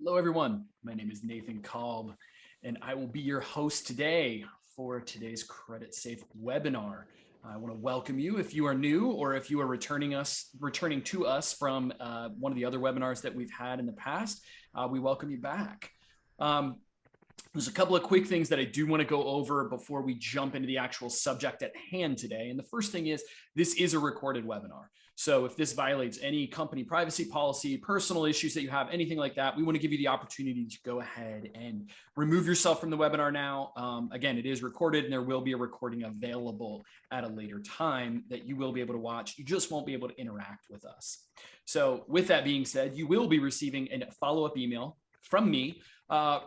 Hello, everyone. My name is Nathan Kolb, and I will be your host today for today's Credit Safe webinar. I want to welcome you if you are new or if you are returning to us from one of the other webinars that we've had in the past. We welcome you back. There's a couple of quick things that I do want to go over before we jump into the actual subject at hand today. And the first thing is, this is a recorded webinar. So if this violates any company privacy policy, personal issues that you have, anything like that, we want to give you the opportunity to go ahead and remove yourself from the webinar now. Again, it is recorded and there will be a recording available at a later time that you will be able to watch. You just won't be able to interact with us. So with that being said, you will be receiving a follow-up email from me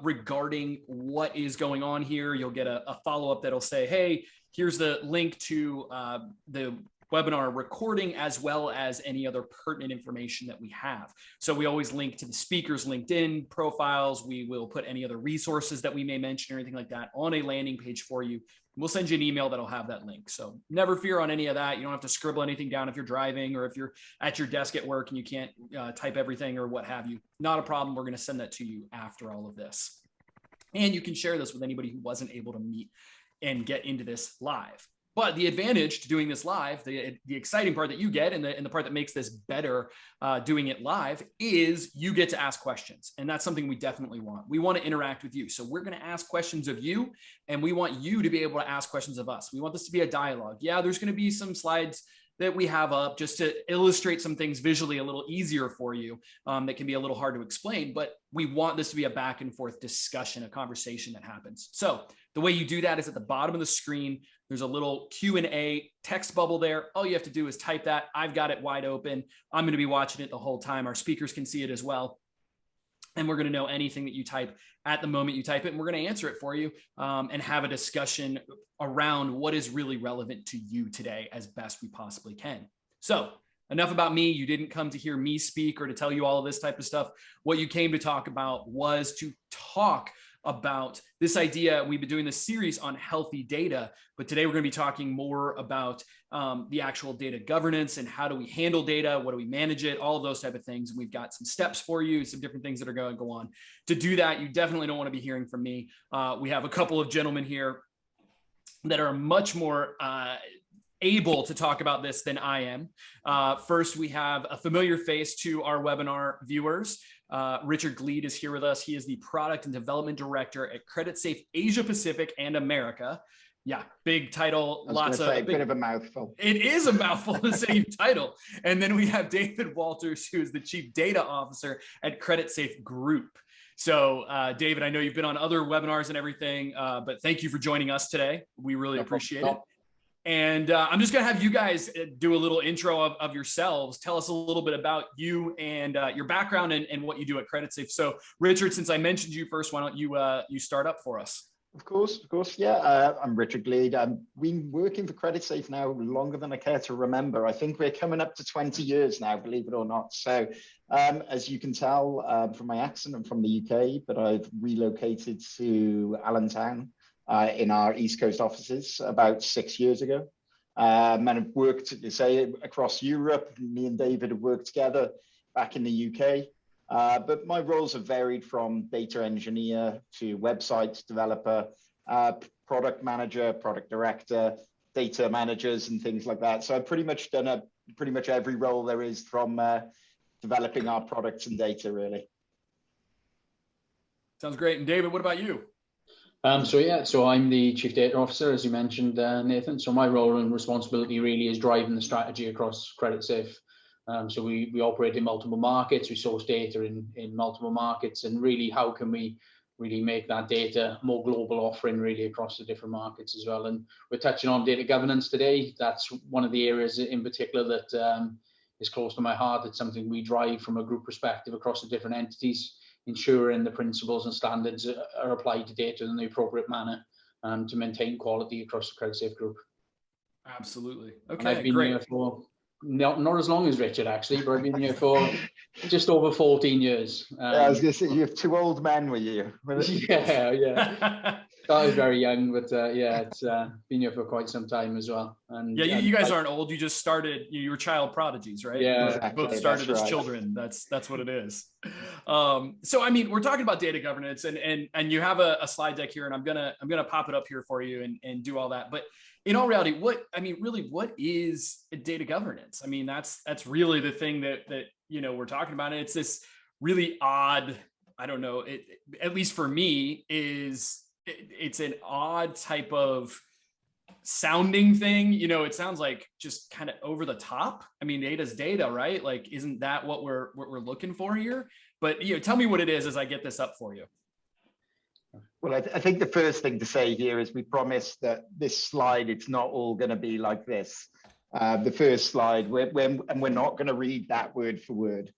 regarding what is going on here. You'll get a follow-up that'll say, hey, here's the link to the webinar recording, as well as any other pertinent information that we have. So we always link to the speaker's LinkedIn profiles. We will put any other resources that we may mention or anything like that on a landing page for you. We'll send you an email that'll have that link. So never fear on any of that. You don't have to scribble anything down if you're driving or if you're at your desk at work and you can't type everything or what have you. Not a problem. We're going to send that to you after all of this. And you can share this with anybody who wasn't able to meet and get into this live. But the advantage to doing this live, the exciting part that you get and the part that makes this better doing it live is you get to ask questions. And that's something we definitely want. We want to interact with you. So we're going to ask questions of you and we want you to be able to ask questions of us. We want this to be a dialogue. Yeah, there's going to be some slides that we have up just to illustrate some things visually a little easier for you that can be a little hard to explain, but we want this to be a back and forth discussion, a conversation that happens. So the way you do that is at the bottom of the screen, there's a little Q&A text bubble there. All you have to do is type that. I've got it wide open. I'm going to be watching it the whole time. Our speakers can see it as well. And we're going to know anything that you type at the moment you type it. And we're going to answer it for you and have a discussion around what is really relevant to you today as best we possibly can. So enough about me. You didn't come to hear me speak or to tell you all of this type of stuff. What you came to talk about was to talk about this idea. We've been doing this series on healthy data, but today we're going to be talking more about the actual data governance and how do we handle data, what do we manage it, all of those type of things. And we've got some steps for you, some different things that are going to go on. To do that, you definitely don't want to be hearing from me. We have a couple of gentlemen here that are much more able to talk about this than I am. First, we have a familiar face to our webinar viewers. Richard Gleed is here with us. He is the Product and Development Director at Credit Safe Asia Pacific and America. Yeah, big title. Lots of a bit of a mouthful. It is a mouthful, the same title. And then we have David Walters, who is the Chief Data Officer at Credit Safe Group. So David, I know you've been on other webinars and everything, but thank you for joining us today. We really appreciate it. And I'm just going to have you guys do a little intro of yourselves. Tell us a little bit about you and your background and what you do at Credit Safe. So Richard, since I mentioned you first, why don't you start up for us? Of course. Yeah, I'm Richard Gleed. I've been working for Credit Safe now longer than I care to remember. I think we're coming up to 20 years now, believe it or not. So as you can tell from my accent, I'm from the UK, but I've relocated to Allentown in our East Coast offices about 6 years ago. And I've worked, say, across Europe. Me and David have worked together back in the UK. But my roles have varied from data engineer to website developer, product manager, product director, data managers, and things like that. So I've pretty much done pretty much every role there is from developing our products and data, really. Sounds great. And David, what about you? So I'm the Chief Data Officer, as you mentioned, Nathan. So my role and responsibility really is driving the strategy across Credit Safe. So we operate in multiple markets, we source data in multiple markets, and really how can we really make that data more global offering really across the different markets as well. And we're touching on data governance today. That's one of the areas in particular that is close to my heart. It's something we drive from a group perspective across the different entities, ensuring the principles and standards are applied to data in the appropriate manner to maintain quality across the Credit Safe Group. Absolutely. Okay, and I've been great. Here for Not as long as Richard, actually, but I've been here for just over 14 years. I was going to say, you have two old men with you. Yeah. Started very young, but yeah, it's been here for quite some time as well. And yeah, you guys aren't old. You just started. You were child prodigies, right? Yeah, exactly. Both started as right. children. That's what it is. So I mean, we're talking about data governance, and you have a slide deck here, and I'm gonna pop it up here for you and do all that. But in all reality, what is data governance? I mean, that's really the thing that we're talking about. And it's this really odd. I don't know. At least for me, it's an odd type of sounding thing. It sounds like just kind of over the top. I mean, data's data, right? Like, isn't that what we're looking for here? But tell me what it is as I get this up for you. Well, I think the first thing to say here is we promise that this slide, it's not all going to be like this. The first slide, and we're not going to read that word for word.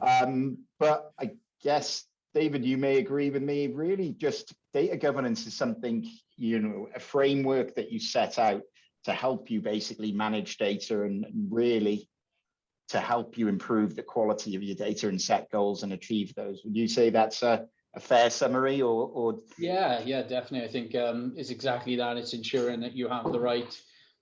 But I guess, David, you may agree with me, really just data governance is something, a framework that you set out to help you basically manage data and really to help you improve the quality of your data and set goals and achieve those. Would you say that's a fair summary or? Yeah, definitely. I think it's exactly that. It's ensuring that you have the right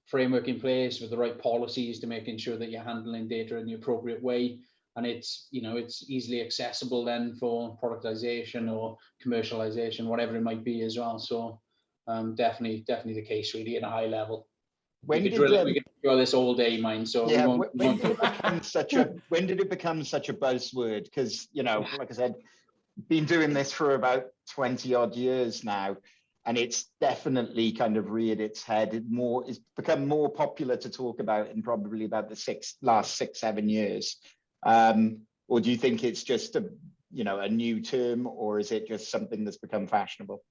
framework in place with the right policies to making sure that you're handling data in the appropriate way. And it's easily accessible then for productization or commercialization, whatever it might be as well. So definitely the case really at a high level. We could drill this all day, mind. So yeah, when did it become such a buzzword? Because like I said, been doing this for about 20 odd years now, and it's definitely kind of reared its head. It's become more popular to talk about in probably about the last 6-7 years. Or do you think it's just a new term, or is it just something that's become fashionable?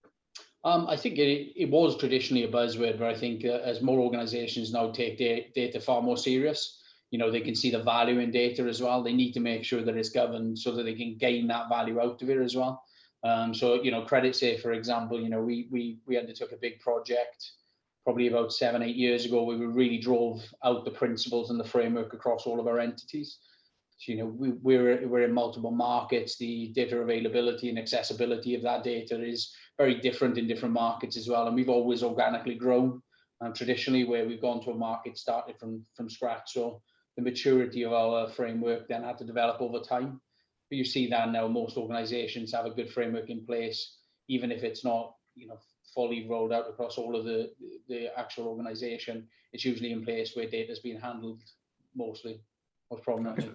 I think it was traditionally a buzzword, but I think as more organizations now take data far more serious, they can see the value in data as well. They need to make sure that it's governed so that they can gain that value out of it as well. So, CreditSafe, for example, we undertook a big project probably about 7-8 years ago. We really drove out the principles and the framework across all of our entities. So, we're in multiple markets. The data availability and accessibility of that data is very different in different markets as well. And we've always organically grown traditionally, where we've gone to a market started from scratch. So the maturity of our framework then had to develop over time. But you see that now most organizations have a good framework in place, even if it's not fully rolled out across all of the actual organization. It's usually in place where data is being handled most prominently.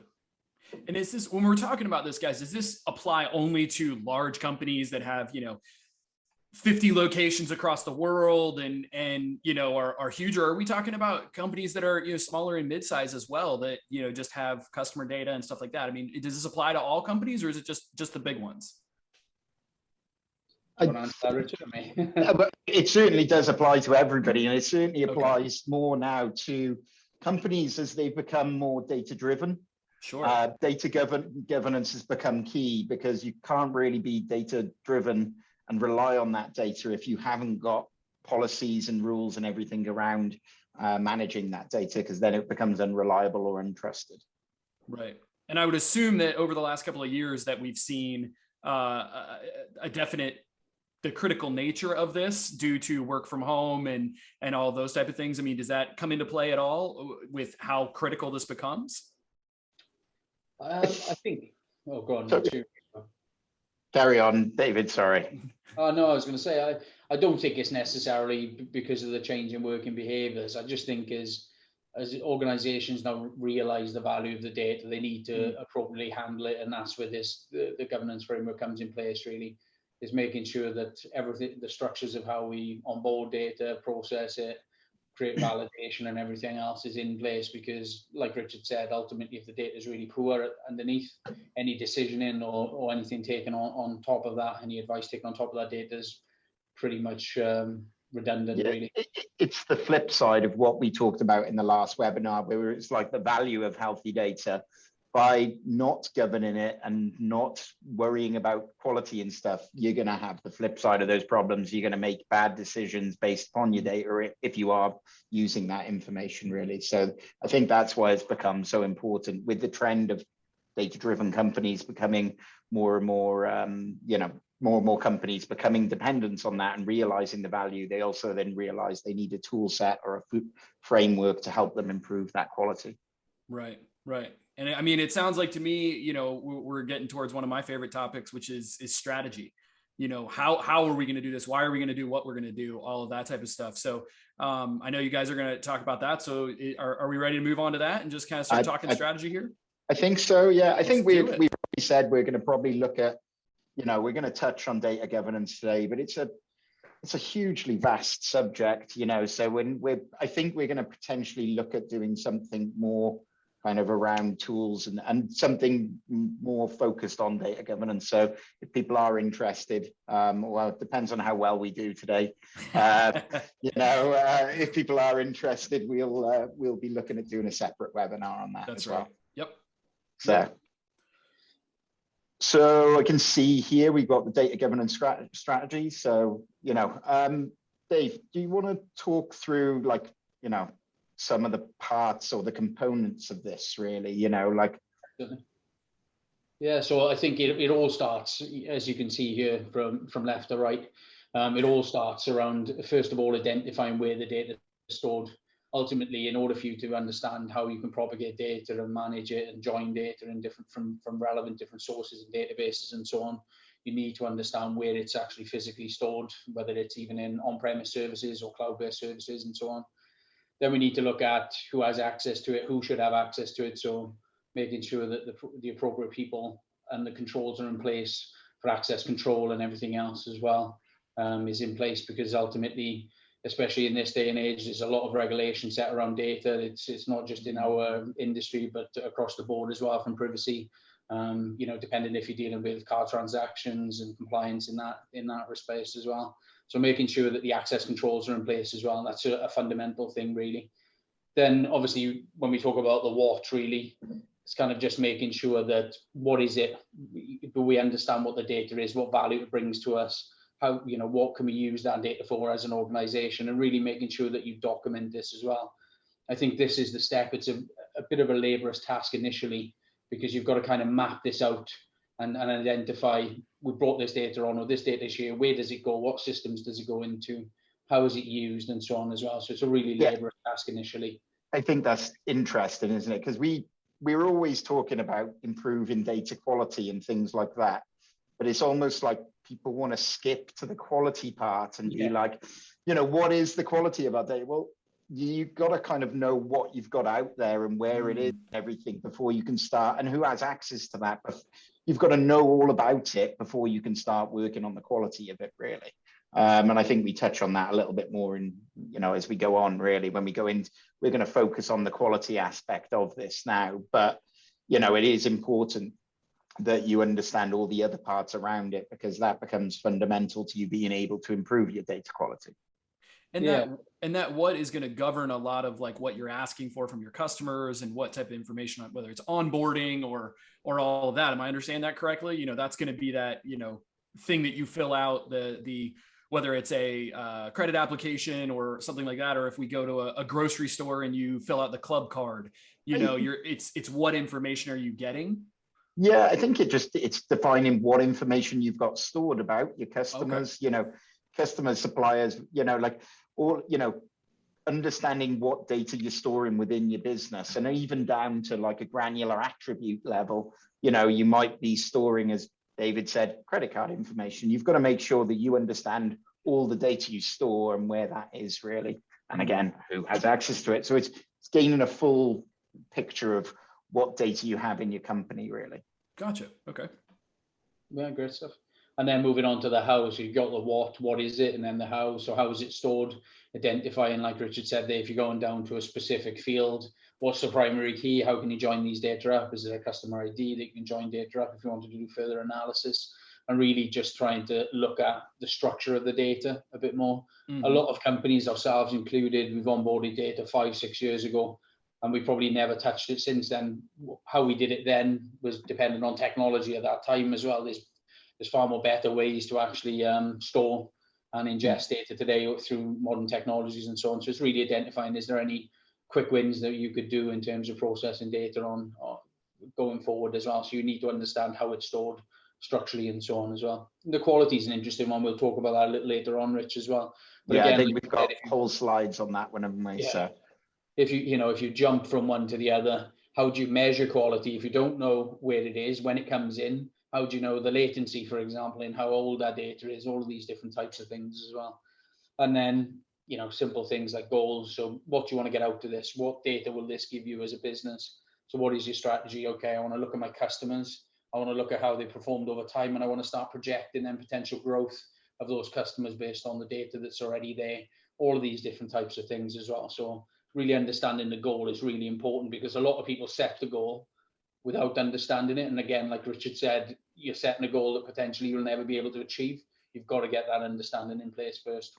And is this, when we're talking about this, guys, does this apply only to large companies that have 50 locations across the world and are huge, or are we talking about companies that are smaller and mid-size as well that just have customer data and stuff like that? I mean, does this apply to all companies, or is it just the big ones? It certainly does apply to everybody, and it certainly applies more now to companies as they become more data driven. Sure. Data governance has become key, because you can't really be data driven and rely on that data if you haven't got policies and rules and everything around managing that data, because then it becomes unreliable or untrusted. Right. And I would assume that over the last couple of years that we've seen a definite, the critical nature of this due to work from home and all those type of things. I mean, does that come into play at all with how critical this becomes? I think, oh, go on. Carry on, David, sorry. No, I was going to say, I don't think it's necessarily because of the change in working behaviors. I just think as organizations now realize the value of the data, they need to appropriately handle it. And that's where the governance framework comes in place, really, is making sure that everything, the structures of how we onboard data, process it, create validation and everything else is in place. Because like Richard said, ultimately, if the data is really poor underneath, any decisioning or anything taken on top of that, any advice taken on top of that data is pretty much redundant, really. It's the flip side of what we talked about in the last webinar, where it's like the value of healthy data. by not governing it and not worrying about quality and stuff, you're going to have the flip side of those problems. You're going to make bad decisions based upon your data if you are using that information, really. So I think that's why it's become so important with the trend of data-driven companies becoming more and more, more and more companies becoming dependent on that and realizing the value. They also then realize they need a tool set or a framework to help them improve that quality. Right, right. And I mean, it sounds like to me, we're getting towards one of my favorite topics, which is strategy. How are we going to do this? Why are we going to do what we're going to do? All of that type of stuff. So I know you guys are going to talk about that. So are we ready to move on to that and just kind of start talking strategy here? I think so. Yeah, I think we've probably said we're going to probably look at, we're going to touch on data governance today, but it's a hugely vast subject, so I think we're going to potentially look at doing something more kind of around tools and something more focused on data governance. So if people are interested, well, it depends on how well we do today. If people are interested, we'll be looking at doing a separate webinar on that. That's as well. Right. Yep. So I can see here we've got the data governance strategy. So, Dave, do you want to talk through some of the parts or the components of this really, Yeah, so I think it all starts, as you can see here, from left to right. It all starts around, first of all, identifying where the data is stored. Ultimately, in order for you to understand how you can propagate data and manage it and join data in from relevant different sources and databases and so on, you need to understand where it's actually physically stored, whether it's even in on-premise services or cloud-based services and so on. Then we need to look at who has access to it, who should have access to it. So making sure that the appropriate people and the controls are in place for access control and everything else as well is in place, because ultimately, especially in this day and age, there's a lot of regulation set around data. It's not just in our industry, but across the board as well, from privacy, depending if you're dealing with card transactions and compliance in that respect as well. So making sure that the access controls are in place as well. That's a fundamental thing, really. Then obviously, when we talk about the what, really, it's kind of just making sure that what is it, do we understand what the data is, what value it brings to us, how, what can we use that data for as an organization, and really making sure that you document this as well. I think this is the step. It's a bit of a laborious task initially, because you've got to kind of map this out and identify, we brought this data on, or this data is here, where does it go, what systems does it go into, how is it used, and so on as well. So it's a really laborious task initially. I think that's interesting, isn't it? Because we're always talking about improving data quality and things like that, but it's almost like people want to skip to the quality part and be like, what is the quality of our data? Well, you've got to kind of know what you've got out there and where it is and everything before you can start, and who has access to that. But you've got to know all about it before you can start working on the quality of it, really. And I think we touch on that a little bit more in, as we go on, really. When we go in, we're going to focus on the quality aspect of this now. But, it is important that you understand all the other parts around it, because that becomes fundamental to you being able to improve your data quality. And that what is going to govern a lot of like what you're asking for from your customers and what type of information, whether it's onboarding or all of that. Am I understanding that correctly? That's going to be that, thing that you fill out, the whether it's a credit application or something like that, or if we go to a grocery store and you fill out the club card, it's what information are you getting? Yeah, I think it's defining what information you've got stored about your customers, customers, suppliers, understanding what data you're storing within your business, and even down to like a granular attribute level. You might be storing, as David said, credit card information. You've got to make sure that you understand all the data you store and where that is, really. And again, who has access to it. So it's gaining a full picture of what data you have in your company, really. Gotcha. Okay. Yeah, great stuff. And then moving on to the how, so you've got the what is it, and then the how. So how is it stored? Identifying, like Richard said there, if you're going down to a specific field, what's the primary key? How can you join these data up? Is there a customer ID that you can join data up if you want to do further analysis? And really just trying to look at the structure of the data a bit more. A lot of companies, ourselves included, we've onboarded data 5-6 years ago, and we probably never touched it since then. How we did it then was dependent on technology at that time as well. There's far more better ways to actually store and ingest data today through modern technologies and so on. So it's really identifying, is there any quick wins that you could do in terms of processing data on going forward as well. So you need to understand how it's stored structurally and so on as well. The quality is an interesting one. We'll talk about that a little later on, Rich, as well. But yeah, again, I think we've got whole slides on that one, haven't we? Yeah. So if you jump from one to the other, how do you measure quality if you don't know where it is when it comes in? How do you know the latency, for example, and how old that data is? All of these different types of things as well. And then, simple things like goals. So what do you want to get out of this? What data will this give you as a business? So what is your strategy? Okay, I want to look at my customers. I want to look at how they performed over time, and I want to start projecting then potential growth of those customers based on the data that's already there. All of these different types of things as well. So really understanding the goal is really important, because a lot of people set the goal without understanding it. And again, like Richard said, you're setting a goal that potentially you'll never be able to achieve. You've got to get that understanding in place first.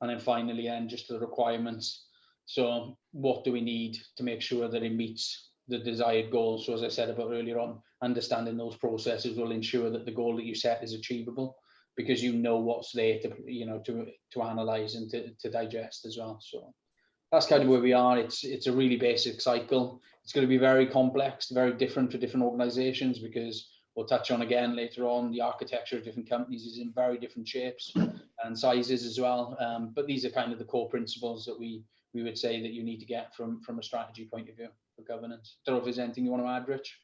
And then finally, and just the requirements. So what do we need to make sure that it meets the desired goal? So as I said about earlier on, understanding those processes will ensure that the goal that you set is achievable, because you know what's there to analyze and to digest as well. So that's kind of where we are. It's a really basic cycle. It's going to be very complex, very different for different organizations, because we'll touch on again later on, the architecture of different companies is in very different shapes and sizes as well. But these are kind of the core principles that we would say that you need to get from a strategy point of view for governance. Don't know if there's anything you want to add, Rich?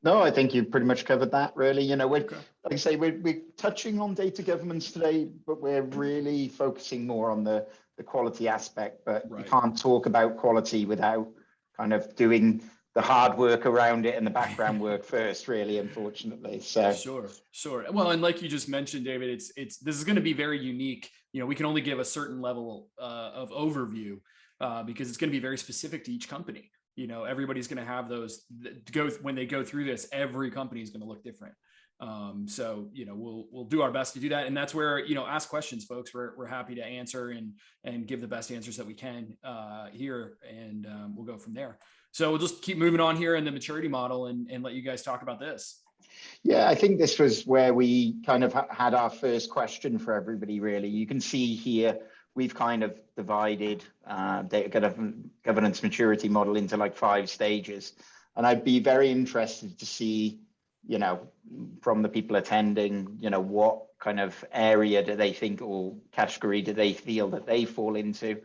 No, I think you've pretty much covered that, really. Like I say, we're touching on data governance today, but we're really focusing more on the quality aspect. But you can't talk about quality without kind of doing the hard work around it and the background work first, really, unfortunately. So sure. Well, and like you just mentioned, David, this is going to be very unique. We can only give a certain level of overview because it's going to be very specific to each company. Everybody's going to have those when they go through this. Every company is going to look different. So we'll do our best to do that, and that's where ask questions, folks. We're happy to answer and give the best answers that we can here, and we'll go from there. So we'll just keep moving on here in the maturity model and let you guys talk about this. Yeah, I think this was where we kind of had our first question for everybody, really. You can see here, we've kind of divided data governance maturity model into like 5 stages. And I'd be very interested to see, from the people attending, what kind of area do they think or category do they feel that they fall into?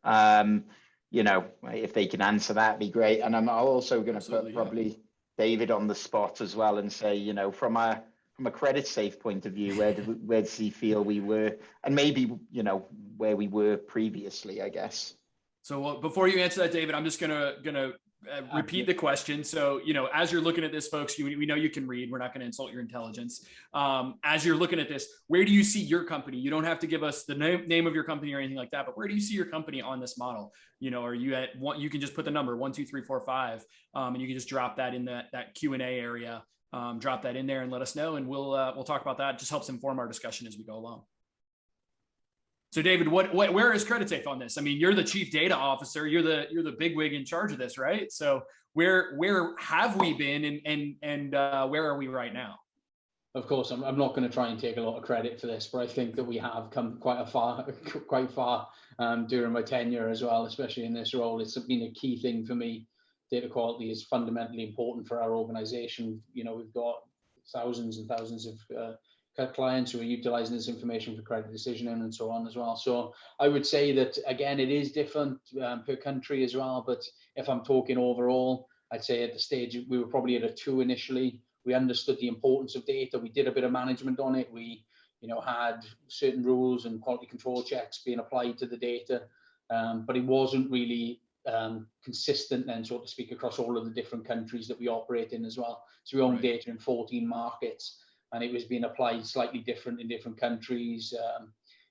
If they can answer that, be great. And I'm also going to put probably David on the spot as well and say, from a credit safe point of view, where does he feel we were, and maybe where we were previously, I guess. So before you answer that, David, I'm just gonna repeat the question. So as you're looking at this, folks, we know you can read. We're not going to insult your intelligence. As you're looking at this, where do you see your company? You don't have to give us the name of your company or anything like that, but where do you see your company on this model? Are you at one? You can just put the number 1, 2, 3, 4, 5, and you can just drop that in that Q&A area. Drop that in there and let us know, and we'll talk about that. It just helps inform our discussion as we go along. So David, where is CreditSafe on this? I mean, you're the chief data officer. You're the bigwig in charge of this, right? So where have we been, and where are we right now? Of course, I'm not going to try and take a lot of credit for this, but I think that we have come quite far during my tenure as well, especially in this role. It's been a key thing for me. Data quality is fundamentally important for our organization. We've got thousands and thousands of clients who are utilizing this information for credit decisioning and so on as well. So I would say that, again, it is different per country as well. But if I'm talking overall, I'd say at the stage, we were probably at a 2 initially. We understood the importance of data. We did a bit of management on it. We had certain rules and quality control checks being applied to the data, but it wasn't really consistent then, so to speak, across all of the different countries that we operate in as well. So we own data in 14 markets, and it was being applied slightly different in different countries.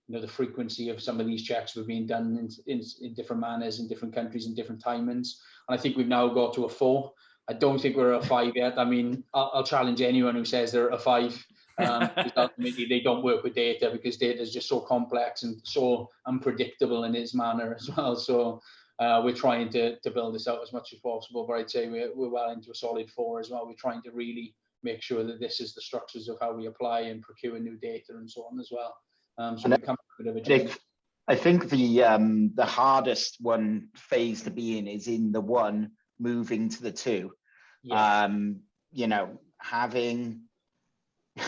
The frequency of some of these checks were being done in different manners in different countries and different timings. And I think we've now got to a 4. I don't think we're at a 5 yet. I mean, I'll challenge anyone who says they're at a 5. Because ultimately they don't work with data, because data is just so complex and so unpredictable in its manner as well. So We're trying to build this out as much as possible, but I'd say we're well into a solid 4 as well. We're trying to really make sure that this is the structures of how we apply and procure new data and so on as well. So we're coming a bit of a journey. I think the hardest phase to be in is in the 1 moving to the 2. Yeah. Having,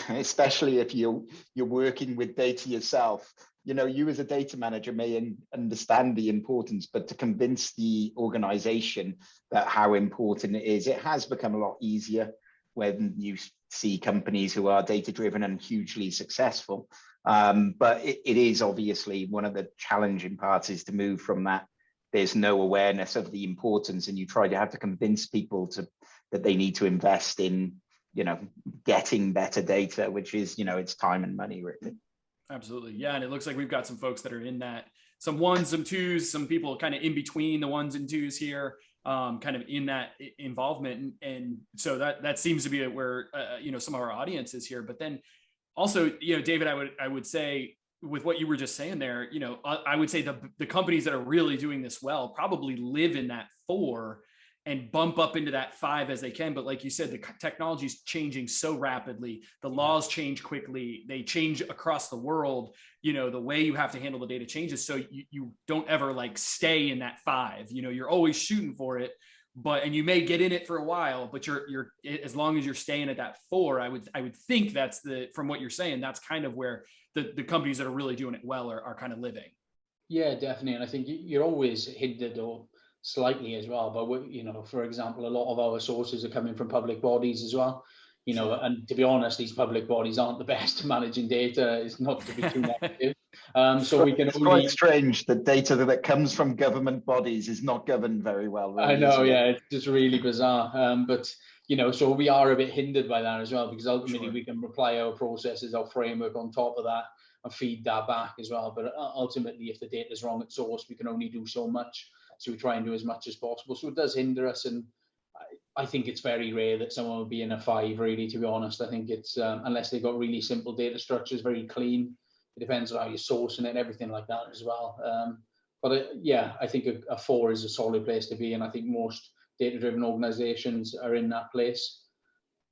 especially if you're working with data yourself, you as a data manager may understand the importance, but to convince the organization that how important it is, it has become a lot easier when you see companies who are data driven and hugely successful. But it is obviously one of the challenging parts is to move from that. There's no awareness of the importance, and you have to convince people that they need to invest in, getting better data, which is, it's time and money, really. Absolutely. Yeah. And it looks like we've got some folks that are in that, some 1s, some 2s, some people kind of in between the 1s and 2s here, kind of in that involvement. And so that seems to be where, some of our audience is here. But then also, David, I would say with what you were just saying there, I would say the companies that are really doing this well probably live in that 4 and bump up into that 5 as they can. But like you said, the technology is changing so rapidly. The laws change quickly. They change across the world. The way you have to handle the data changes. So you don't ever stay in that 5. You're always shooting for it. And you may get in it for a while, but you're as long as you're staying at that 4, I would think that's from what you're saying, that's kind of where the companies that are really doing it well are kind of living. Yeah, definitely. And I think you're always hindered or slightly as well, but for example, a lot of our sources are coming from public bodies as well. Sure. And to be honest, these public bodies aren't the best at managing data. It's not to be too negative. So we can. It's quite strange that data that comes from government bodies is not governed very well. Really, I know, yeah, it's just really bizarre. But so we are a bit hindered by that as well, because ultimately we can apply our processes, our framework on top of that, and feed that back as well. But ultimately, if the data is wrong at source, we can only do so much. So we try and do as much as possible. So it does hinder us, and I think it's very rare that someone would be in a 5, really, to be honest. I think it's, unless they've got really simple data structures, very clean. It depends on how you're sourcing it and everything like that as well. I think a 4 is a solid place to be, and I think most data-driven organizations are in that place.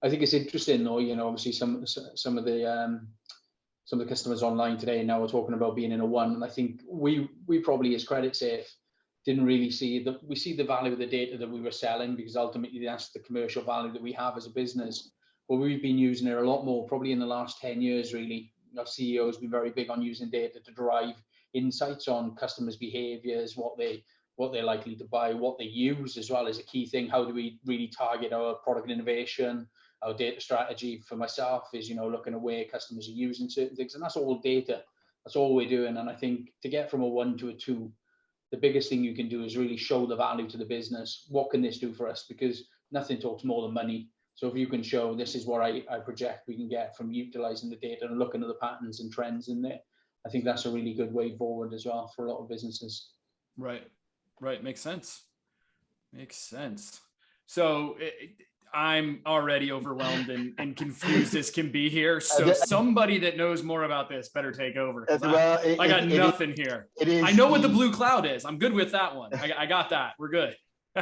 I think it's interesting, though, obviously some of the customers online today now are talking about being in a 1, and I think we probably, as Credit Safe, didn't really see we see the value of the data that we were selling, because ultimately that's the commercial value that we have as a business. But we've been using it a lot more, probably in the last 10 years, really. Our CEO has been very big on using data to derive insights on customers' behaviors, what they're likely to buy, what they use as well is a key thing. How do we really target our product innovation? Our data strategy for myself is, looking at where customers are using certain things, and that's all data. That's all we're doing. And I think to get from a 1 to a 2, the biggest thing you can do is really show the value to the business. What can this do for us? Because nothing talks more than money. So if you can show this is what I project we can get from utilizing the data and looking at the patterns and trends in there, I think that's a really good way forward as well for a lot of businesses. Right. Makes sense. So I'm already overwhelmed and confused as can be here. So somebody that knows more about this better take over. I got nothing here. I know what the blue cloud is. I'm good with that one. I got that. We're good.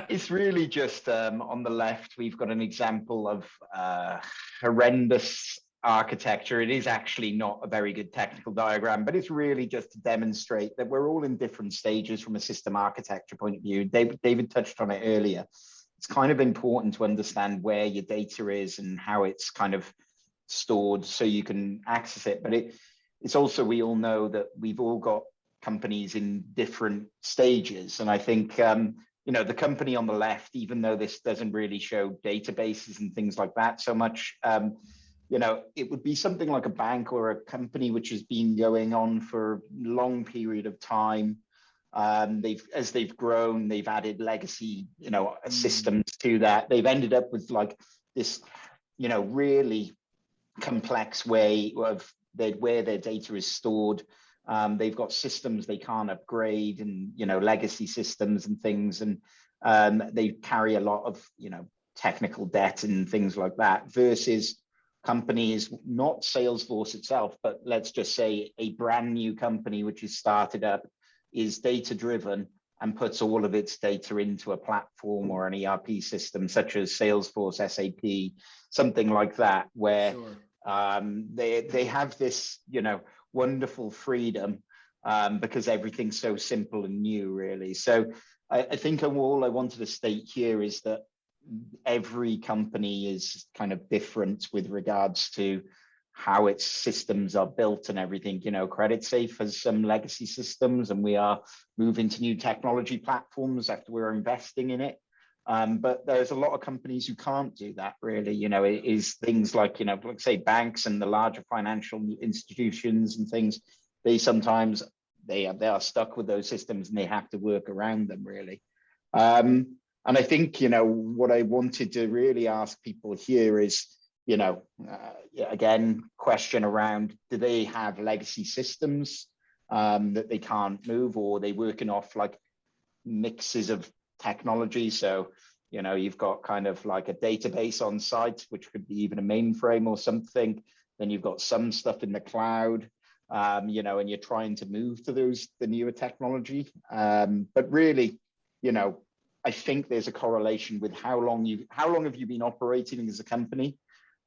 It's really just on the left, we've got an example of horrendous architecture. It is actually not a very good technical diagram, but it's really just to demonstrate that we're all in different stages from a system architecture point of view. David touched on it earlier. It's kind of important to understand where your data is and how it's kind of stored so you can access it. But it's also, we all know that we've all got companies in different stages. And I think, the company on the left, even though this doesn't really show databases and things like that so much, it would be something like a bank or a company which has been going on for a long period of time. As they've grown, they've added legacy, systems to that. They've ended up with like this, really complex way of where their data is stored. They've got systems they can't upgrade, and legacy systems and things, and they carry a lot of technical debt and things like that. Versus companies, not Salesforce itself, but let's just say a brand new company which is started up, is data driven, and puts all of its data into a platform or an ERP system such as Salesforce, SAP, something like that, where they have this, wonderful freedom because everything's so simple and new, really. So I think all I wanted to state here is that every company is kind of different with regards to how its systems are built and everything. CreditSafe has some legacy systems, and we are moving to new technology platforms after we're investing in it. But there's a lot of companies who can't do that, really. It is things like, like say banks and the larger financial institutions and things, they sometimes they are stuck with those systems and they have to work around them, really. And I think, what I wanted to really ask people here is, again, question around, do they have legacy systems that they can't move, or are they working off like mixes of technology? So, you've got kind of like a database on site, which could be even a mainframe or something. Then you've got some stuff in the cloud, and you're trying to move to the newer technology. But really, I think there's a correlation with how long have you been operating as a company,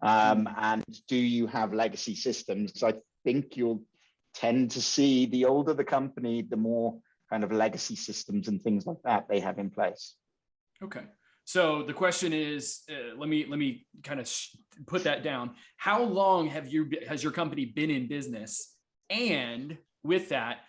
and do you have legacy systems? I think you'll tend to see the older the company, the more kind of legacy systems and things like that they have in place. Okay. So the question is, let me kind of put that down. How long has your company been in business? And with that,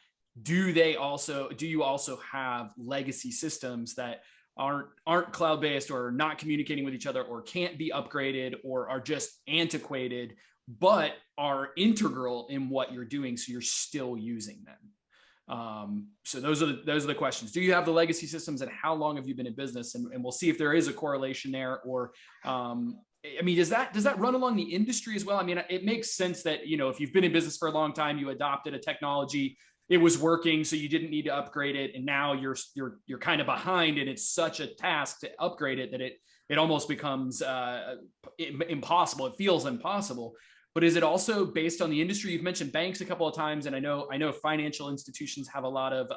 do you also have legacy systems that aren't cloud-based, or not communicating with each other, or can't be upgraded, or are just antiquated, but are integral in what you're doing, so you're still using them? So those are the questions. Do you have the legacy systems, and how long have you been in business? And we'll see if there is a correlation there, or does that run along the industry as well? I mean, it makes sense that, if you've been in business for a long time, you adopted a technology, it was working, so you didn't need to upgrade it, and now you're kind of behind, and it's such a task to upgrade it that it almost becomes impossible. It feels impossible. But is it also based on the industry? You've mentioned banks a couple of times, and I know financial institutions have a lot of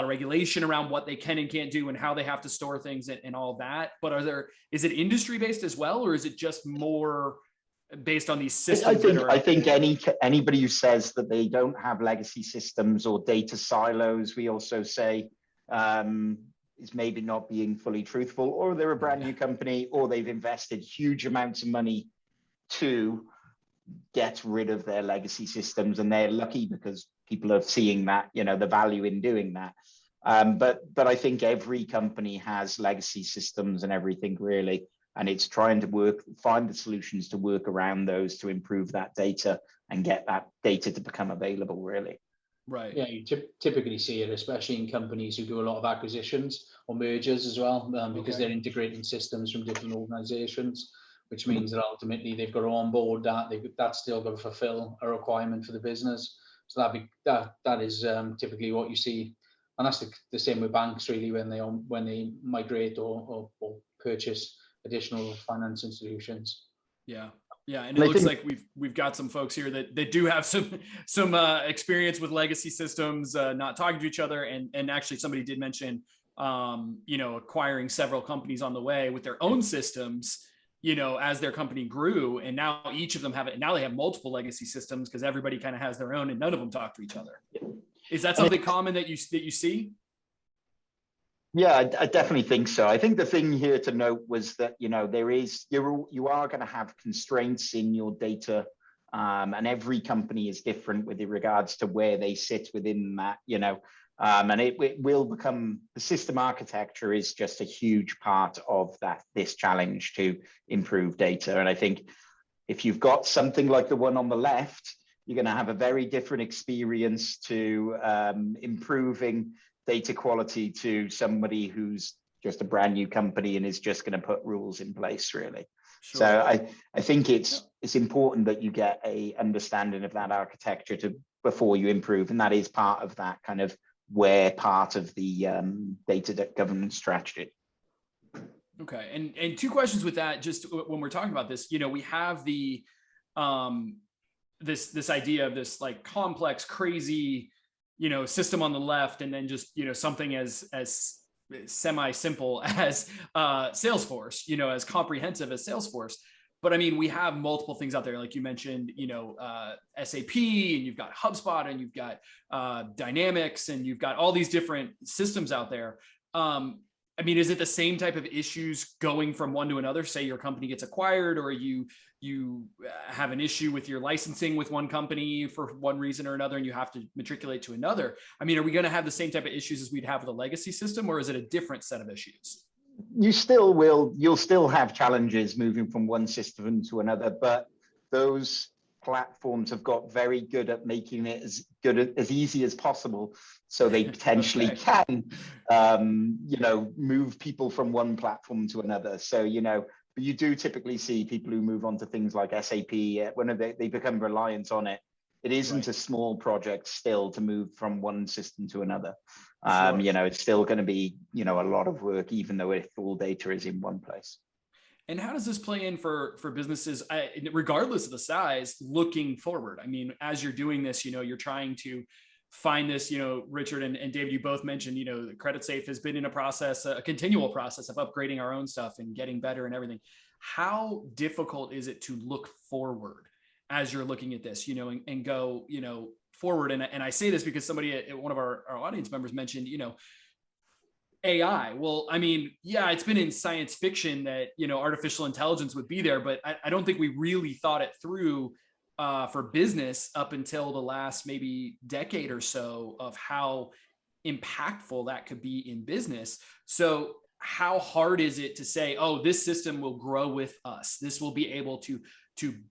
regulation around what they can and can't do, and how they have to store things and all that. But is it industry based as well, or is it just more based on these systems? I think anybody who says that they don't have legacy systems or data silos, we also say, is maybe not being fully truthful, or they're a brand new company, or they've invested huge amounts of money to get rid of their legacy systems, and they're lucky because people are seeing that, the value in doing that. But I think every company has legacy systems and everything, really, and it's trying to find the solutions to work around those to improve that data and get that data to become available, really. Right. Yeah, you typically see it, especially in companies who do a lot of acquisitions or mergers as well, because they're integrating systems from different organizations, which means that ultimately they've got to onboard that's still got to fulfill a requirement for the business. So that is typically what you see, and that's the same with banks, really, when they migrate or purchase additional finance institutions. Yeah, and it looks like we've got some folks here that do have some experience with legacy systems, not talking to each other, and actually somebody did mention acquiring several companies on the way with their own systems, as their company grew, and now each of them have it. Now they have multiple legacy systems because everybody kind of has their own, and none of them talk to each other. Is that something common that you see? Yeah, I definitely think so. I think the thing here to note was that, you are going to have constraints in your data, and every company is different with regards to where they sit within that, and it will become, the system architecture is just a huge part of this challenge to improve data. And I think if you've got something like the one on the left, you're going to have a very different experience to improving data quality to somebody who's just a brand new company and is just going to put rules in place, really. Sure. So I think it's important that you get a understanding of that architecture before you improve, and that is part of that kind of part of the data governance strategy. Okay, and two questions with that. Just when we're talking about this, we have the this idea of this like complex, crazy, system on the left, and then just, something as semi-simple as Salesforce, as comprehensive as Salesforce. But I mean, we have multiple things out there, like you mentioned, SAP, and you've got HubSpot, and you've got Dynamics, and you've got all these different systems out there. I mean, is it the same type of issues going from one to another? Say your company gets acquired, or you have an issue with your licensing with one company for one reason or another, and you have to matriculate to another. I mean, are we going to have the same type of issues as we'd have with a legacy system, or is it a different set of issues? You'll still have challenges moving from one system to another, but those platforms have got very good at making it as easy as possible, so they potentially can move people from one platform to another. So you do typically see people who move on to things like SAP when they become reliant on it. It isn't a small project still to move from one system to another. Sure. It's still going to be a lot of work, even though if all data is in one place. And how does this play in for businesses, regardless of the size, looking forward? I mean, as you're doing this, you're trying to find this, Richard and David, you both mentioned, CreditSafe has been in a continual process of upgrading our own stuff and getting better and everything. How difficult is it to look forward as you're looking at this, and go, forward? And I say this because somebody, one of our audience members mentioned, AI. Well, I mean, yeah, it's been in science fiction that, artificial intelligence would be there, but I don't think we really thought it through for business up until the last maybe decade or so of how impactful that could be in business. So how hard is it to say, oh, this system will grow with us, this will be able to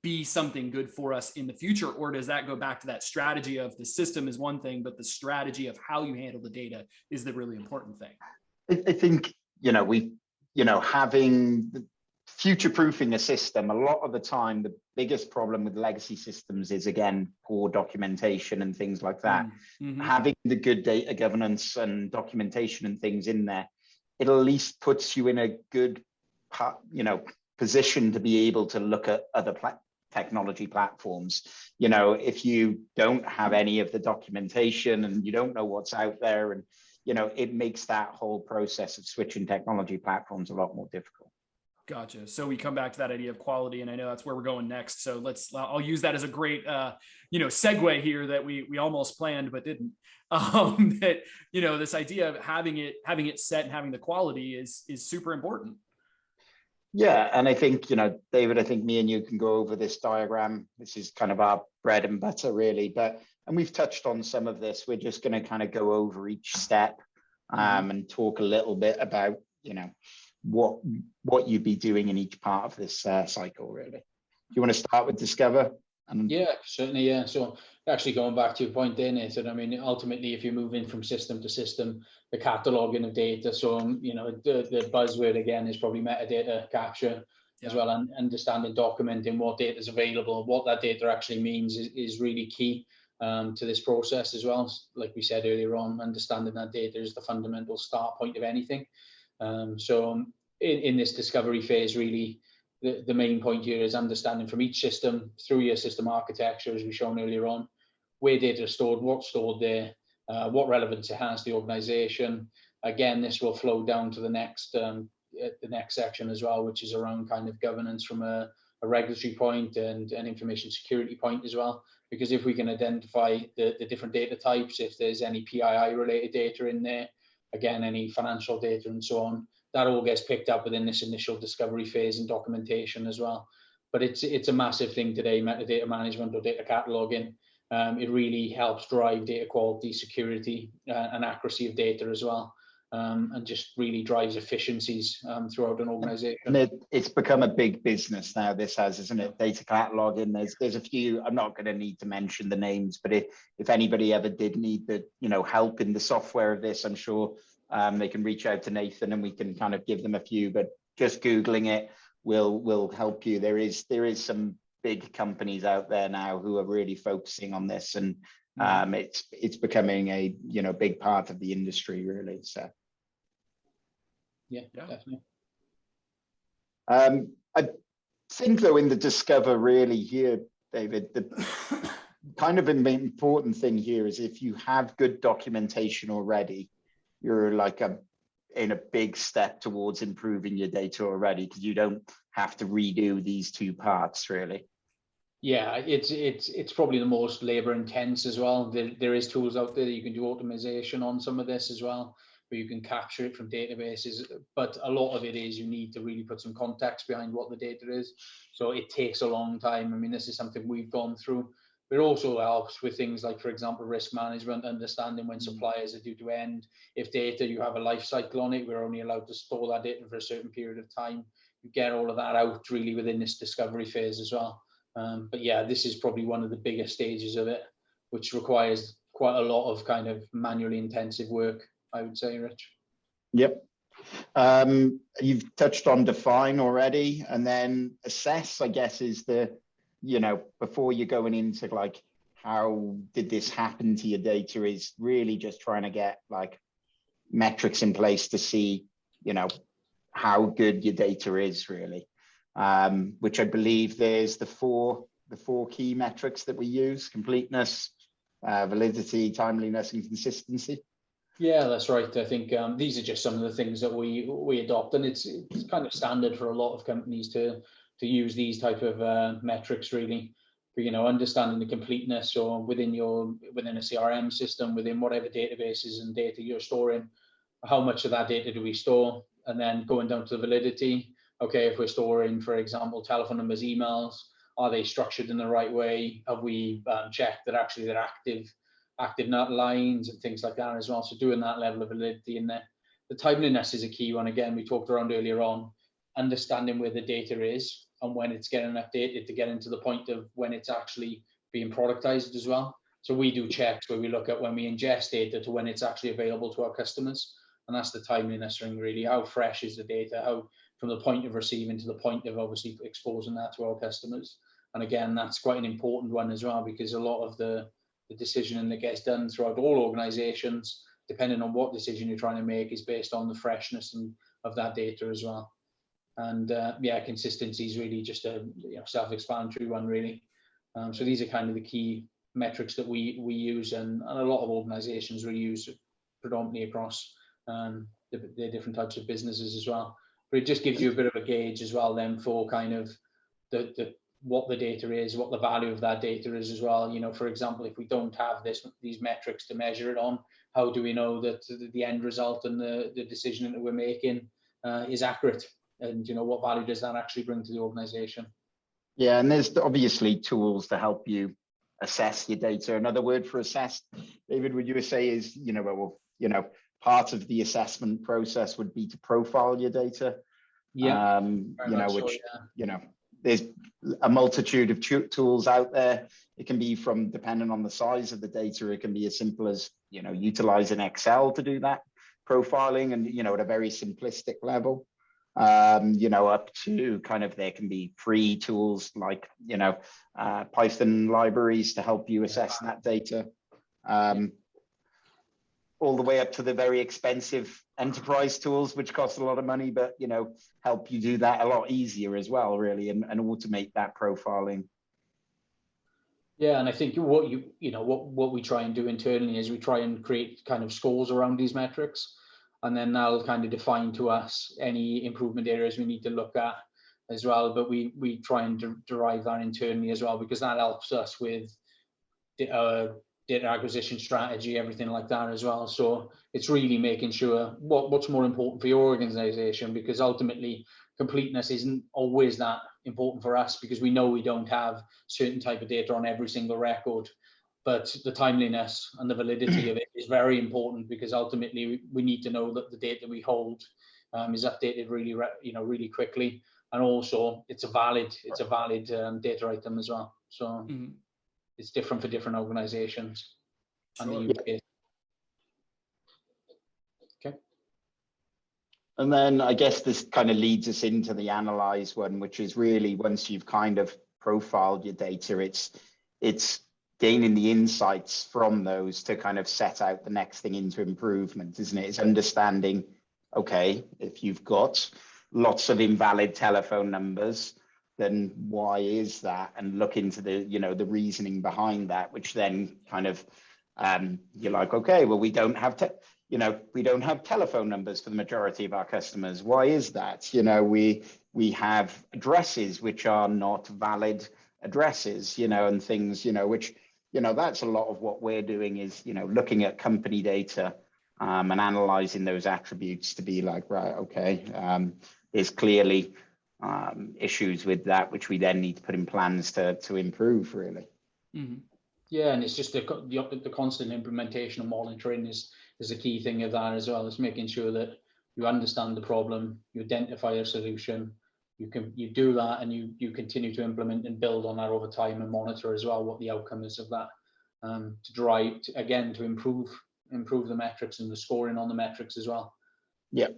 be something good for us in the future? Or does that go back to that strategy of the system is one thing, but the strategy of how you handle the data is the really important thing? I think, having future-proofing a system, a lot of the time, the biggest problem with legacy systems is, again, poor documentation and things like that. Mm-hmm. Having the good data governance and documentation and things in there, it at least puts you in a good, position to be able to look at other technology platforms. If you don't have any of the documentation and you don't know what's out there, and it makes that whole process of switching technology platforms a lot more difficult. Gotcha. So we come back to that idea of quality, and I know that's where we're going next. So I'll use that as a great, segue here that we almost planned but didn't. That this idea of having it set and having the quality is super important. Yeah, and I think David, I think me and you can go over this diagram. This is kind of our bread and butter, really. And we've touched on some of this. We're just going to kind of go over each step and talk a little bit about what you'd be doing in each part of this cycle, really. Do you want to start with Discover? Yeah, certainly. Yeah. So actually going back to your point there, Nathan, I mean, ultimately, if you're moving from system to system, the cataloging of data. So, the buzzword again is probably metadata capture as well, and understanding, documenting what data is available, what that data actually means is really key to this process as well. Like we said earlier on, understanding that data is the fundamental start point of anything. So in this discovery phase, really, the main point here is understanding from each system through your system architecture, as we've shown earlier on, where data is stored, what's stored there, what relevance it has to the organization. Again, this will flow down to the next section as well, which is around kind of governance from a regulatory point and an information security point as well. Because if we can identify the different data types, if there's any PII related data in there, again, any financial data and so on, that all gets picked up within this initial discovery phase and documentation as well. But it's a massive thing today, metadata management or data cataloging. It really helps drive data quality, security, and accuracy of data as well, and just really drives efficiencies throughout an organization. And it's become a big business now, this has, isn't it? Data cataloging. There's a few, I'm not going to need to mention the names, but if anybody ever did need the help in the software of this, I'm sure they can reach out to Nathan and we can kind of give them a few, but just Googling it will help you. There is some big companies out there now who are really focusing on this, and it's becoming a big part of the industry, really. So yeah, definitely. I think though in the Discover really here, David, kind of an important thing here is if you have good documentation already, you're like in a big step towards improving your data already, because you don't have to redo these two parts really. Yeah, it's probably the most labor intense as well. There is tools out there that you can do optimization on some of this as well, where you can capture it from databases. But a lot of it is you need to really put some context behind what the data is. So it takes a long time. I mean, this is something we've gone through. But it also helps with things like, for example, risk management, understanding when suppliers are due to end. If data, you have a life cycle on it, we're only allowed to store that data for a certain period of time. You get all of that out really within this discovery phase as well. But yeah, this is probably one of the bigger stages of it, which requires quite a lot of kind of manually intensive work, I would say, Rich. Yep. You've touched on define already, and then assess, I guess, is the, before you're going into like, how did this happen to your data, is really just trying to get like metrics in place to see, how good your data is really. Which I believe there's the four key metrics that we use: completeness, validity, timeliness, and consistency. Yeah, that's right. I think these are just some of the things that we adopt, and it's kind of standard for a lot of companies to use these type of metrics really. But, understanding the completeness, or within a CRM system, within whatever databases and data you're storing, how much of that data do we store, and then going down to the validity. Okay, if we're storing, for example, telephone numbers, emails, are they structured in the right way? Have we checked that actually they're active lines and things like that as well? So doing that level of validity in there. The timeliness is a key one. Again, we talked around earlier on, understanding where the data is and when it's getting updated to get into the point of when it's actually being productized as well. So we do checks where we look at when we ingest data to when it's actually available to our customers. And that's the timeliness ring really. How fresh is the data? How from the point of receiving to the point of obviously exposing that to our customers. And again, that's quite an important one as well, because a lot of the decisioning that gets done throughout all organizations, depending on what decision you're trying to make, is based on the freshness of that data as well. And yeah, consistency is really just a self-explanatory one really. So these are kind of the key metrics that we use, and a lot of organizations really use predominantly across the different types of businesses as well. But it just gives you a bit of a gauge as well then for kind of what the data is, what the value of that data is as well. For example, if we don't have these metrics to measure it on, how do we know that the end result and the decision that we're making is accurate? And what value does that actually bring to the organization? Yeah, and there's obviously tools to help you assess your data. Another word for assess, David, would you say is, part of the assessment process would be to profile your data. Yeah. There's a multitude of tools out there. It can be depending on the size of the data, it can be as simple as, utilizing Excel to do that profiling, and, at a very simplistic level, up to kind of, there can be free tools like, Python libraries to help you assess that data. All the way up to the very expensive enterprise tools, which cost a lot of money, but help you do that a lot easier as well, really, and automate that profiling. Yeah, and I think what we try and do internally is we try and create kind of scores around these metrics, and then that'll kind of define to us any improvement areas we need to look at as well. But we try and derive that internally as well, because that helps us with data acquisition strategy, everything like that as well. So it's really making sure what's more important for your organization, because ultimately completeness isn't always that important for us, because we know we don't have certain type of data on every single record. But the timeliness and the validity of it is very important, because ultimately we need to know that the data we hold is updated really quickly, and also it's a valid data item as well. So it's different for different organizations. Sure. And the use case. Okay. And then I guess this kind of leads us into the analyze one, which is really, once you've kind of profiled your data, it's gaining the insights from those to kind of set out the next thing into improvement, isn't it? It's understanding, okay, if you've got lots of invalid telephone numbers, then why is that? And look into the, the reasoning behind that, which then kind of, you're like, okay, well, we don't have telephone numbers for the majority of our customers. Why is that? We have addresses which are not valid addresses, and things, which, that's a lot of what we're doing is, looking at company data and analyzing those attributes to be like, right, okay, there's clearly issues with that, which we then need to put in plans to improve, really. Mm-hmm. Yeah, and it's just the constant implementation of monitoring is the key thing of that as well. Is making sure that you understand the problem, you identify a solution, you do that, and you continue to implement and build on that over time and monitor as well what the outcome is of that, to improve the metrics and the scoring on the metrics as well. Yeah.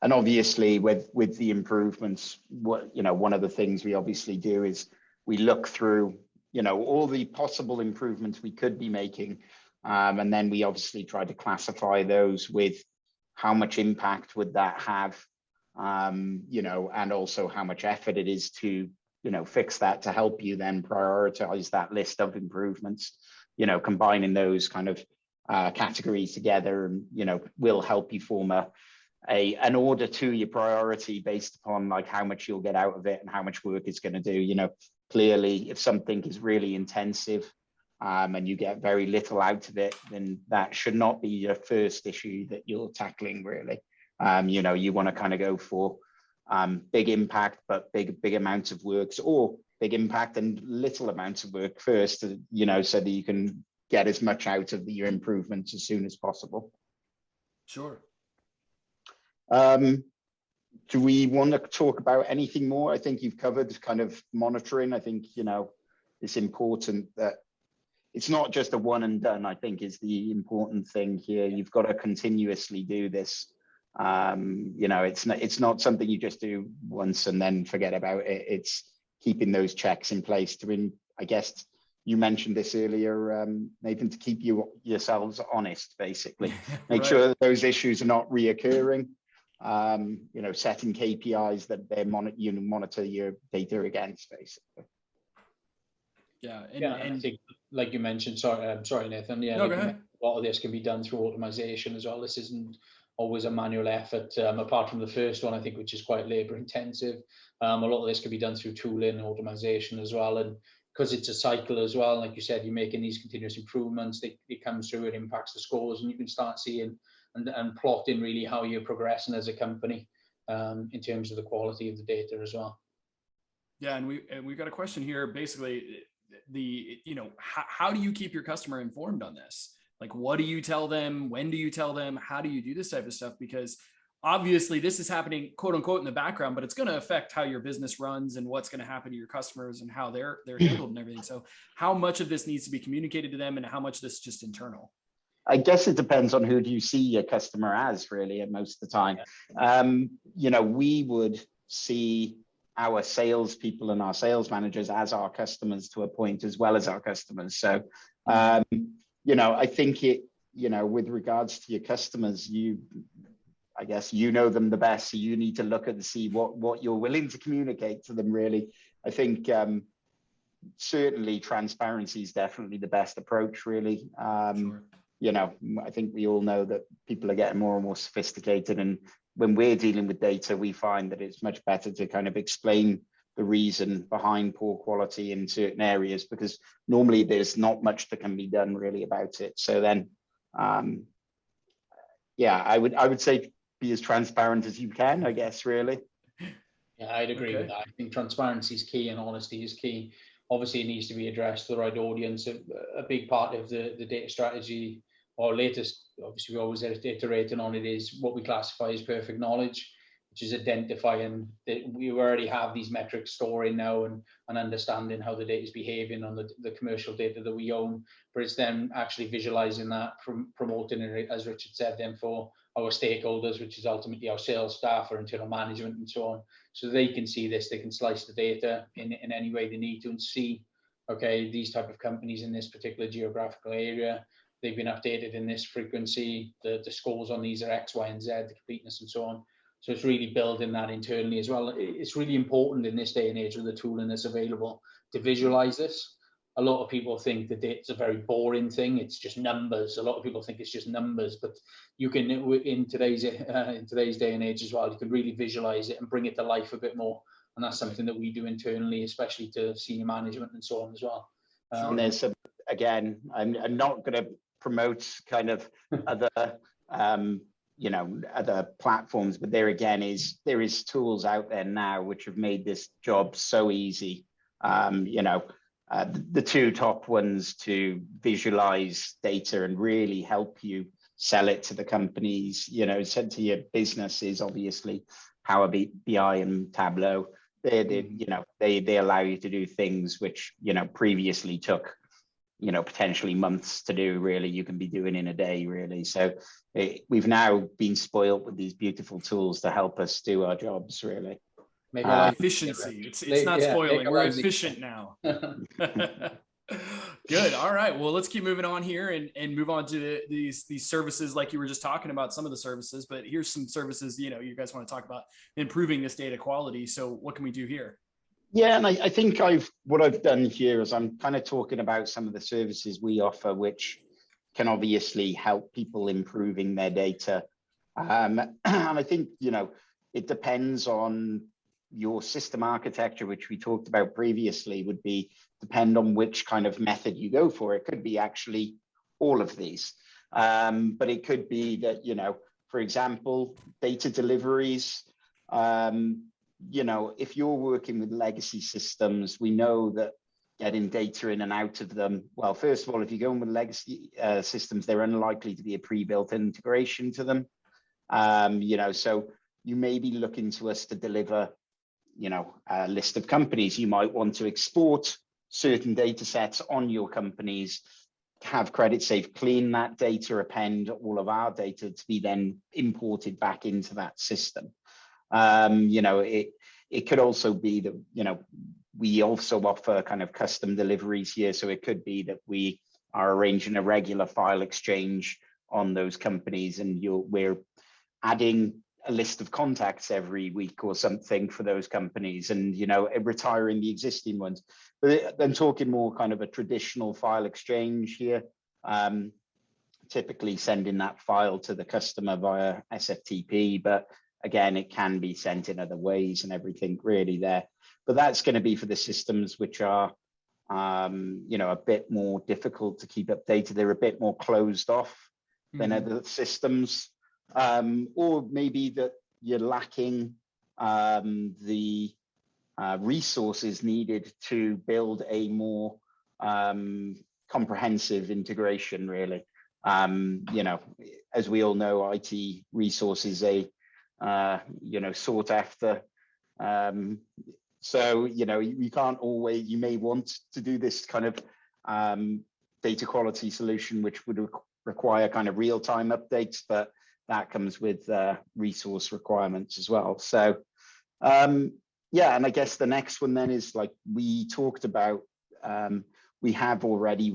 And obviously with the improvements, one of the things we obviously do is we look through, all the possible improvements we could be making. And then we obviously try to classify those with how much impact would that have, and also how much effort it is to, fix that, to help you then prioritize that list of improvements, combining those kind of categories together, and, will help you form an order to your priority based upon like how much you'll get out of it and how much work it's going to do. Clearly, if something is really intensive and you get very little out of it, then that should not be your first issue that you're tackling, really. You want to kind of go for big impact, but big amounts of works, or big impact and little amounts of work first, so that you can get as much out of your improvements as soon as possible. Sure. Do we want to talk about anything more? I think you've covered kind of monitoring. I think, it's important that it's not just a one and done, I think, is the important thing here. You've got to continuously do this. It's not something you just do once and then forget about it. It's keeping those checks in place I guess you mentioned this earlier, Nathan, to keep yourselves honest, basically. Make Right. sure that those issues are not reoccurring. Setting KPIs that they monitor your data against, basically. Yeah. And I think, like you mentioned, sorry, Nathan. Yeah, no, go ahead. A lot of this can be done through automation as well. This isn't always a manual effort, apart from the first one, I think, which is quite labor intensive. A lot of this can be done through tooling and automation as well. And because it's a cycle as well, like you said, you're making these continuous improvements, it comes through, it impacts the scores, and you can start seeing and plotting really how you're progressing as a company in terms of the quality of the data as well. Yeah, and we've got a question here. Basically, how do you keep your customer informed on this? Like, what do you tell them? When do you tell them? How do you do this type of stuff? Because obviously this is happening, quote unquote, in the background, but it's going to affect how your business runs and what's going to happen to your customers and how they're handled and everything. So how much of this needs to be communicated to them and how much of this is just internal? I guess it depends on who do you see your customer as, really, most of the time. We would see our salespeople and our sales managers as our customers to a point, as well as our customers. So, I think with regards to your customers, I guess you know them the best, so you need to look at and see what you're willing to communicate to them, really. I think certainly transparency is definitely the best approach, really. Sure. I think we all know that people are getting more and more sophisticated, and when we're dealing with data, we find that it's much better to kind of explain the reason behind poor quality in certain areas, because normally there's not much that can be done really about it. So then, I would say be as transparent as you can, I guess, really. Yeah, I'd agree with that. I think transparency is key and honesty is key. Obviously, it needs to be addressed to the right audience. A big part of the data strategy, or latest, obviously we're always iterating on it, is what we classify as perfect knowledge, which is identifying that we already have these metrics storing now and understanding how the data is behaving on the commercial data that we own. But it's then actually visualizing that, promoting it, as Richard said, then for our stakeholders, which is ultimately our sales staff, our internal management and so on. So they can see this, they can slice the data in any way they need to and see, okay, these type of companies in this particular geographical area, they've been updated in this frequency, the scores on these are X, Y, and Z, the completeness and so on. So it's really building that internally as well. It's really important in this day and age with the tooling that's available to visualize this. A lot of people think that it's a very boring thing. It's just numbers. A lot of people think it's just numbers, but you can, in today's day and age as well, you can really visualize it and bring it to life a bit more. And that's something that we do internally, especially to senior management and so on as well. And there's some, again, I'm not going to promote kind of other, other platforms, but there is tools out there now which have made this job so easy. The two top ones to visualize data and really help you sell it to the companies, send to your businesses, obviously Power BI and Tableau. They allow you to do things which previously took potentially months to do. Really, you can be doing in a day, really. So we've now been spoiled with these beautiful tools to help us do our jobs, really. Efficiency. It's not spoiling. We're efficient now. Good. All right. Well, let's keep moving on here and move on to these services, like you were just talking about some of the services, but here's some services, you guys want to talk about improving this data quality. So what can we do here? Yeah, and I think what I've done here is I'm kind of talking about some of the services we offer, which can obviously help people improving their data. And I think, it depends on your system architecture, which we talked about previously, would depend on which kind of method you go for. It could be actually all of these, but it could be that, for example, data deliveries, if you're working with legacy systems, we know that getting data in and out of them, well, first of all, if you're going with legacy systems, they're unlikely to be a pre-built integration to them. So you may be looking to us to deliver a list of companies. You might want to export certain data sets on your companies, have CreditSafe clean that data, append all of our data to be then imported back into that system. It could also be that, we also offer kind of custom deliveries here. So it could be that we are arranging a regular file exchange on those companies, and we're adding a list of contacts every week or something for those companies, and retiring the existing ones. But then talking more kind of a traditional file exchange here, typically sending that file to the customer via SFTP, but again, it can be sent in other ways and everything really there. But that's going to be for the systems which are a bit more difficult to keep updated. They're a bit more closed off than other systems. Or maybe that you're lacking the resources needed to build a more comprehensive integration, really. As we all know, IT resources sought after. So, you can't always, you may want to do this kind of data quality solution, which would require kind of real-time updates, but that comes with resource requirements as well. So, and I guess the next one then is, like we talked about, we have already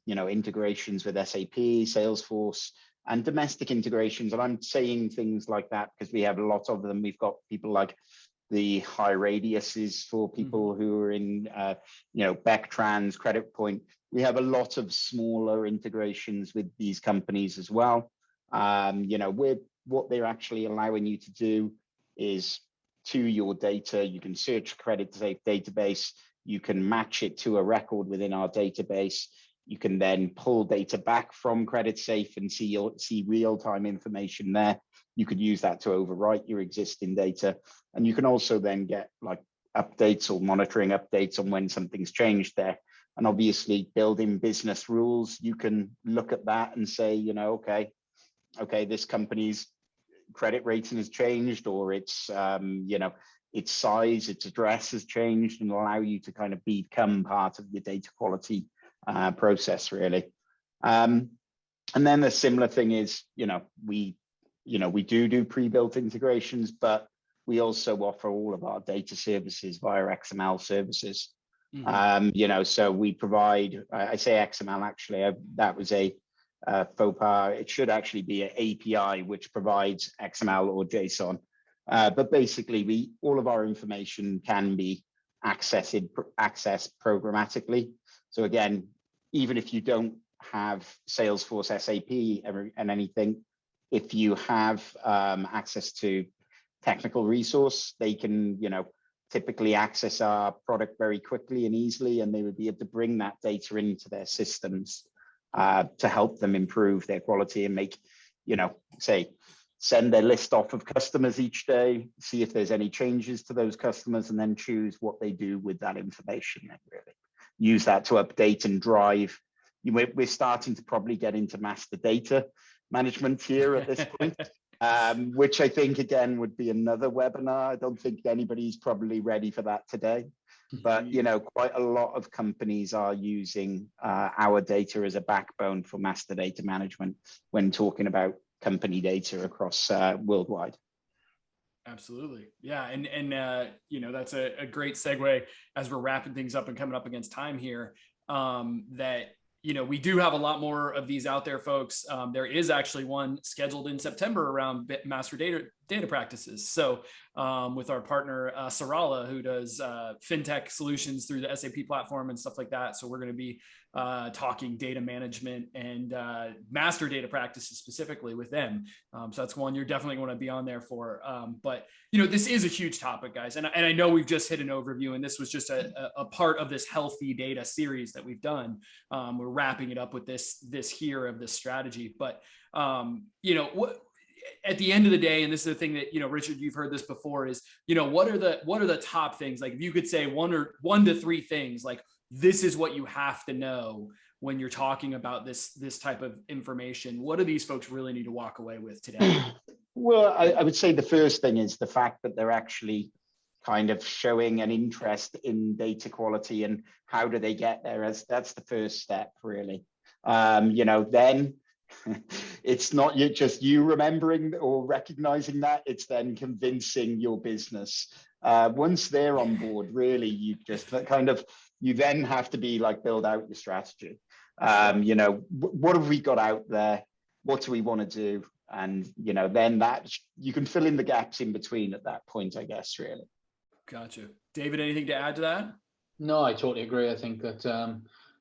integrations with SAP, Salesforce, and domestic integrations. And I'm saying things like that because we have a lot of them. We've got people like the high radiuses for people who are in, Becktrans, Credit Point. We have a lot of smaller integrations with these companies as well. What they're actually allowing you to do is, to your data, you can search CreditSafe database, you can match it to a record within our database. You can then pull data back from CreditSafe and see real-time information there. You could use that to overwrite your existing data. And you can also then get like updates or monitoring updates on when something's changed there. And obviously building business rules, you can look at that and say, okay, this company's credit rating has changed, or its size, its address has changed, and allow you to kind of become part of your data quality process, really. And then the similar thing is, we do pre-built integrations, but we also offer all of our data services via XML services. So we provide, I say XML, actually, that was a faux pas. It should actually be an API which provides XML or JSON. But basically, all of our information can be accessed programmatically. So again, even if you don't have Salesforce, SAP, and anything, if you have access to technical resource, they can, typically access our product very quickly and easily, and they would be able to bring that data into their systems to help them improve their quality and make, send their list off of customers each day, see if there's any changes to those customers, and then choose what they do with that information, and really use that to update and drive. We're starting to probably get into master data management here at this point. Which I think, again, would be another webinar. I don't think anybody's probably ready for that today. But, quite a lot of companies are using our data as a backbone for master data management when talking about company data across worldwide. Absolutely. Yeah. And that's a great segue as we're wrapping things up and coming up against time here, that we do have a lot more of these out there, folks. There is actually one scheduled in September around master data practices. So with our partner, Sarala, who does fintech solutions through the SAP platform and stuff like that. So we're going to be talking data management and master data practices specifically with them. So that's one you're definitely going to be on there for. But this is a huge topic, guys. And I know we've just hit an overview, and this was just a part of this healthy data series that we've done. We're wrapping it up with this here of this strategy. But what at the end of the day, and this is the thing that Richard, you've heard this before, is what are the top things? Like if you could say one to three things, like this is what you have to know when you're talking about this type of information. What do these folks really need to walk away with today? Well, I would say the first thing is the fact that they're actually kind of showing an interest in data quality and how do they get there. As that's the first step, really. Then it's not just you remembering or recognizing that, it's then convincing your business. Once they're on board, really, you then have to be like, build out your strategy. What have we got out there? What do we want to do? And, then that you can fill in the gaps in between at that point, I guess, really. Gotcha. David, anything to add to that? No, I totally agree. I think that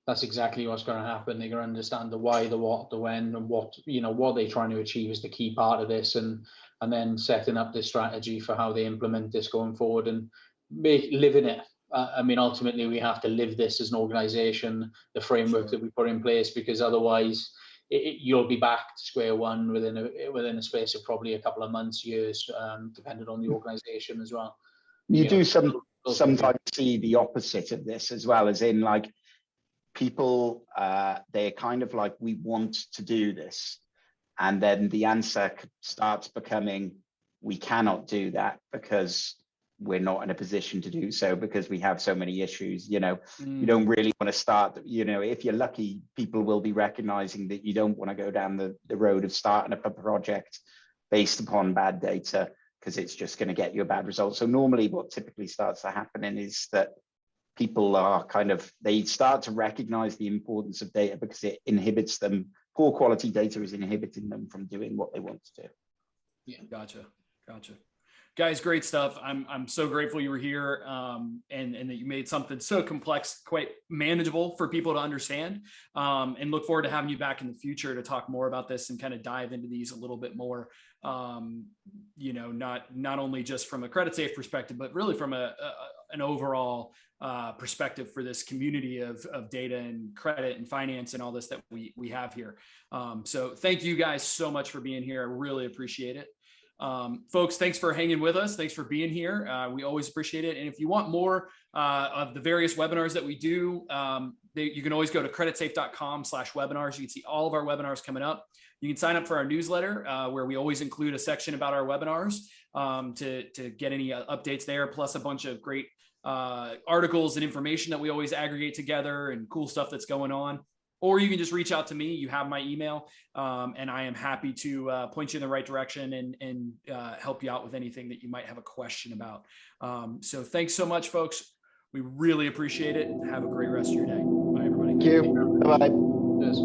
that's exactly what's going to happen. They're going to understand the why, the what, the when, and what they're trying to achieve is the key part of this, and then setting up this strategy for how they implement this going forward and living it. Ultimately, we have to live this as an organization, the framework that we put in place, because otherwise you'll be back to square one within a space of probably a couple of months, years, depending on the organization as well. You do sometimes see the opposite of this as well, as in like people, they're kind of like, we want to do this. And then the answer starts becoming, we cannot do that because we're not in a position to do so because we have so many issues. You don't really want to start, if you're lucky, people will be recognizing that you don't want to go down the road of starting up a project based upon bad data, because it's just going to get you a bad result. So normally what typically starts to happen is that people are they start to recognize the importance of data because it inhibits them. Poor quality data is inhibiting them from doing what they want to do. Yeah, gotcha. Guys, great stuff. I'm so grateful you were here, and that you made something so complex quite manageable for people to understand, and look forward to having you back in the future to talk more about this and kind of dive into these a little bit more, not only just from a credit safe perspective, but really from an overall perspective for this community of data and credit and finance and all this that we have here. So thank you guys so much for being here. I really appreciate it. Folks, thanks for hanging with us. Thanks for being here. We always appreciate it. And if you want more of the various webinars that we do, you can always go to creditsafe.com/webinars. You can see all of our webinars coming up. You can sign up for our newsletter, where we always include a section about our webinars, to get any updates there, plus a bunch of great articles and information that we always aggregate together and cool stuff that's going on. Or you can just reach out to me. You have my email, and I am happy to point you in the right direction and help you out with anything that you might have a question about. So thanks so much, folks. We really appreciate it. Have a great rest of your day. Bye, everybody. Thank you. Bye-bye. Yes.